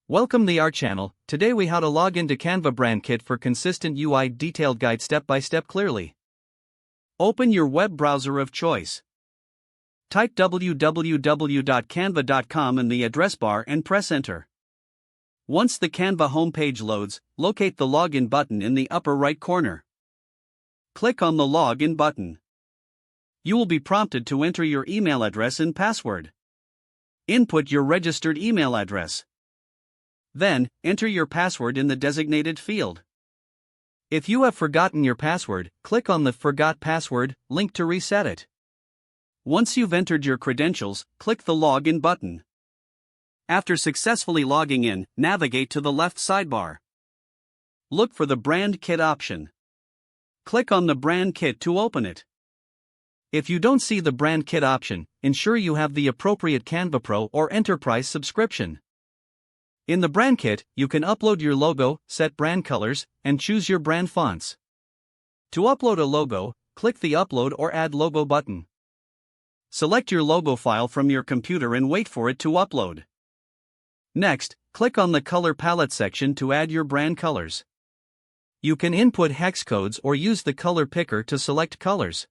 Welcome to our channel. Today we how to log into Canva Brand Kit for consistent UI detailed guide step by step clearly. Open your web browser of choice. Type www.canva.com in the address bar and press enter. Once the Canva homepage loads, locate the login button in the upper right corner. Click on the login button. You will be prompted to enter your email address and password. Input your registered email address. Then, enter your password in the designated field. If you have forgotten your password, click on the Forgot Password link to reset it. Once you've entered your credentials, click the Login button. After successfully logging in, navigate to the left sidebar. Look for the Brand Kit option. Click on the Brand Kit to open it. If you don't see the Brand Kit option, ensure you have the appropriate Canva Pro or Enterprise subscription. In the Brand Kit, you can upload your logo, set brand colors, and choose your brand fonts. To upload a logo, click the Upload or Add Logo button. Select your logo file from your computer and wait for it to upload. Next, click on the Color Palette section to add your brand colors. You can input hex codes or use the color picker to select colors.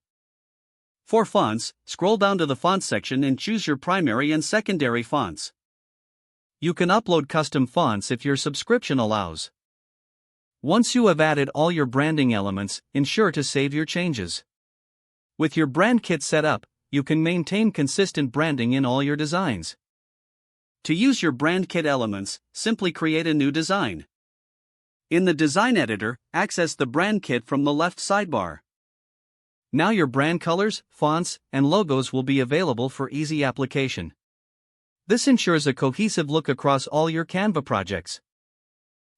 For fonts, scroll down to the Font section and choose your primary and secondary fonts. You can upload custom fonts if your subscription allows. Once you have added all your branding elements, ensure to save your changes. With your brand kit set up, you can maintain consistent branding in all your designs. To use your brand kit elements, simply create a new design. In the design editor, access the brand kit from the left sidebar. Now your brand colors, fonts, and logos will be available for easy application. This ensures a cohesive look across all your Canva projects.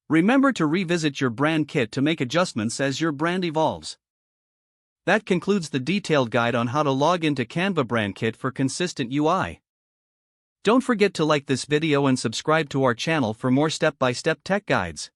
Remember to revisit your brand kit to make adjustments as your brand evolves. That concludes the detailed guide on how to log into Canva Brand Kit for consistent UI. Don't forget to like this video and subscribe to our channel for more step-by-step tech guides.